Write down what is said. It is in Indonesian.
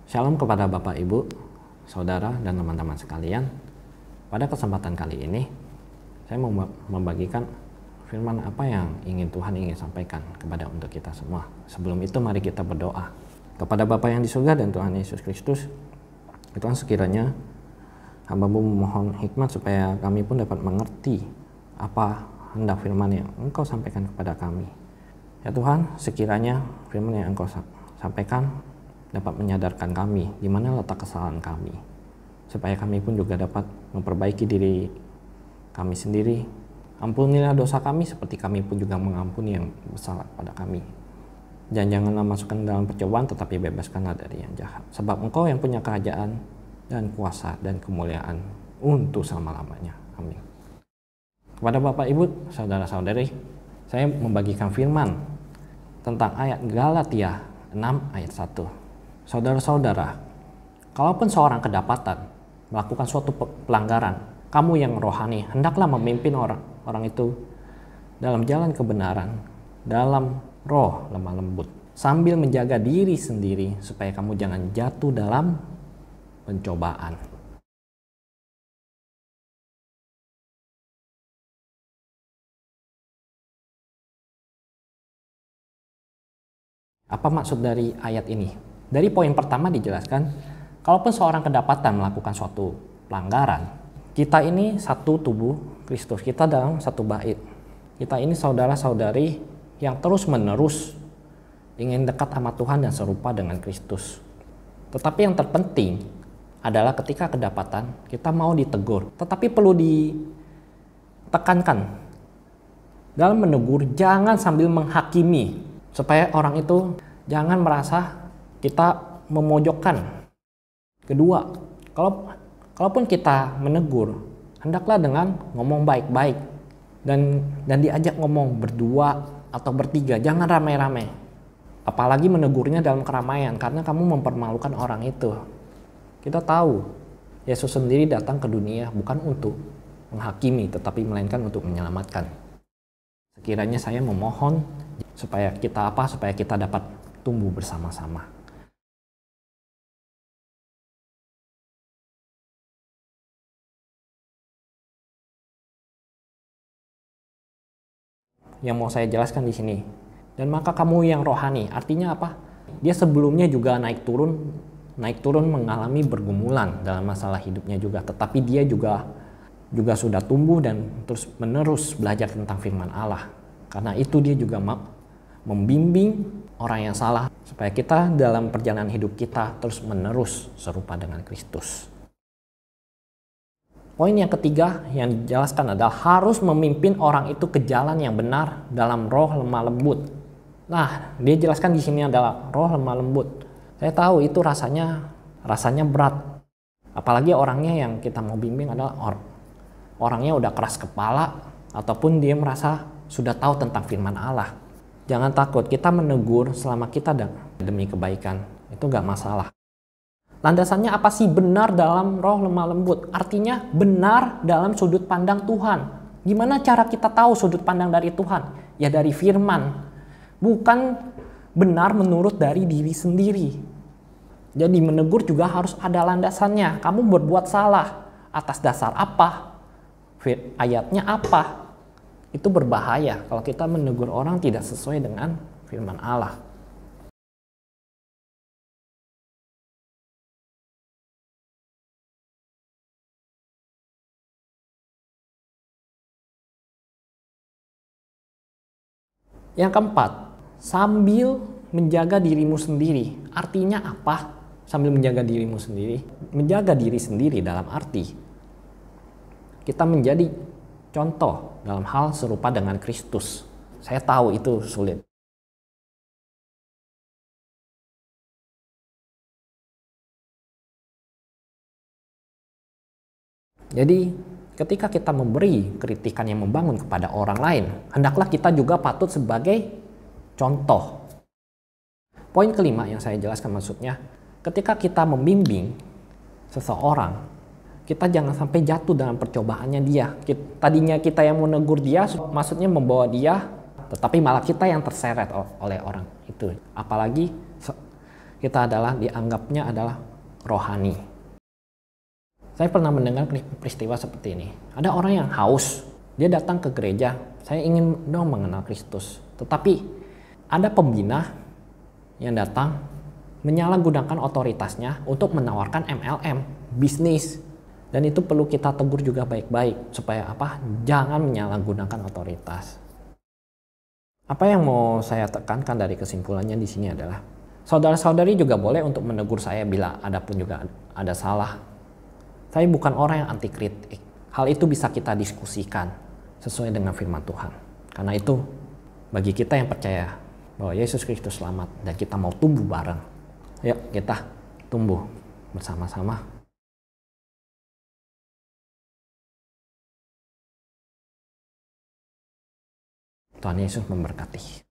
Shalom kepada Bapak, Ibu, Saudara, dan teman-teman sekalian. Pada kesempatan kali ini, saya mau membagikan firman apa yang Tuhan ingin sampaikan kepada untuk kita semua. Sebelum itu, mari kita berdoa. Kepada Bapa yang di surga dan Tuhan Yesus Kristus, Tuhan, sekiranya hamba-Mu memohon hikmat supaya kami pun dapat mengerti apa hendak firman yang Engkau sampaikan kepada kami. Ya Tuhan, sekiranya firman yang Engkau sampaikan dapat menyadarkan kami di mana letak kesalahan kami, supaya kami pun juga dapat memperbaiki diri kami sendiri. Ampunilah dosa kami seperti kami pun juga mengampuni yang bersalah pada kami. Dan janganlah masukkan dalam percobaan, tetapi bebaskanlah dari yang jahat. Sebab Engkau yang punya kerajaan dan kuasa dan kemuliaan untuk selama-lamanya. Amin. Kepada Bapak, Ibu, Saudara-saudari, saya membagikan firman tentang ayat Galatia 6 ayat 1. Saudara-saudara, kalaupun seorang kedapatan melakukan suatu pelanggaran, kamu yang rohani hendaklah memimpin orang itu dalam jalan kebenaran, dalam roh lemah lembut, sambil menjaga diri sendiri supaya kamu jangan jatuh dalam pencobaan. Apa maksud dari ayat ini? Dari poin pertama dijelaskan, kalaupun seorang kedapatan melakukan suatu pelanggaran, kita ini satu tubuh Kristus, kita dalam satu bait. Kita ini saudara-saudari yang terus-menerus ingin dekat sama Tuhan dan serupa dengan Kristus. Tetapi yang terpenting adalah ketika kedapatan, kita mau ditegur. Tetapi perlu ditekankan, dalam menegur jangan sambil menghakimi, supaya orang itu jangan merasa kita memojokkan. Kedua, kalaupun kita menegur, hendaklah dengan ngomong baik-baik dan diajak ngomong berdua atau bertiga, jangan ramai-ramai. Apalagi menegurnya dalam keramaian, karena kamu mempermalukan orang itu. Kita tahu Yesus sendiri datang ke dunia bukan untuk menghakimi, tetapi melainkan untuk menyelamatkan. Sekiranya saya memohon supaya kita dapat tumbuh bersama-sama. Yang mau saya jelaskan di sini. Dan maka kamu yang rohani, artinya apa? Dia sebelumnya juga naik turun mengalami pergumulan dalam masalah hidupnya juga, tetapi dia juga sudah tumbuh dan terus menerus belajar tentang firman Allah. Karena itu dia juga membimbing orang yang salah supaya kita dalam perjalanan hidup kita terus menerus serupa dengan Kristus. Poin yang ketiga yang dijelaskan adalah harus memimpin orang itu ke jalan yang benar dalam roh lemah lembut. Nah, dia jelaskan di sini adalah roh lemah lembut. Saya tahu itu rasanya berat. Apalagi orangnya yang kita mau bimbing adalah orangnya udah keras kepala ataupun dia merasa sudah tahu tentang firman Allah. Jangan takut, kita menegur selama kita demi kebaikan. Itu gak masalah. Landasannya apa sih benar dalam roh lemah lembut? Artinya benar dalam sudut pandang Tuhan. Gimana cara kita tahu sudut pandang dari Tuhan? Ya dari firman. Bukan benar menurut dari diri sendiri. Jadi menegur juga harus ada landasannya. Kamu berbuat salah. Atas dasar apa? Ayatnya apa? Itu berbahaya kalau kita menegur orang tidak sesuai dengan firman Allah. Yang keempat, sambil menjaga dirimu sendiri. Artinya apa? Sambil menjaga dirimu sendiri. Menjaga diri sendiri dalam arti kita menjadi contoh dalam hal serupa dengan Kristus. Saya tahu itu sulit. Jadi ketika kita memberi kritikan yang membangun kepada orang lain, hendaklah kita juga patut sebagai contoh. Poin kelima yang saya jelaskan maksudnya, ketika kita membimbing seseorang, kita jangan sampai jatuh dalam percobaannya dia. Tadinya kita yang menegur dia, maksudnya membawa dia, tetapi malah kita yang terseret oleh orang itu. Apalagi kita dianggapnya adalah rohani. Saya pernah mendengar peristiwa seperti ini. Ada orang yang haus, dia datang ke gereja, saya ingin dong mengenal Kristus. Tetapi ada pembina yang datang menyalahgunakan otoritasnya untuk menawarkan MLM, bisnis. Dan itu perlu kita tegur juga baik-baik supaya apa? Jangan menyalahgunakan otoritas. Apa yang mau saya tekankan dari kesimpulannya di sini adalah saudara-saudari juga boleh untuk menegur saya bila ada pun juga ada salah. Saya bukan orang yang anti kritik. Hal itu bisa kita diskusikan sesuai dengan firman Tuhan. Karena itu bagi kita yang percaya bahwa Yesus Kristus selamat dan kita mau tumbuh bareng, yuk kita tumbuh bersama-sama. Tuhan Yesus memberkati.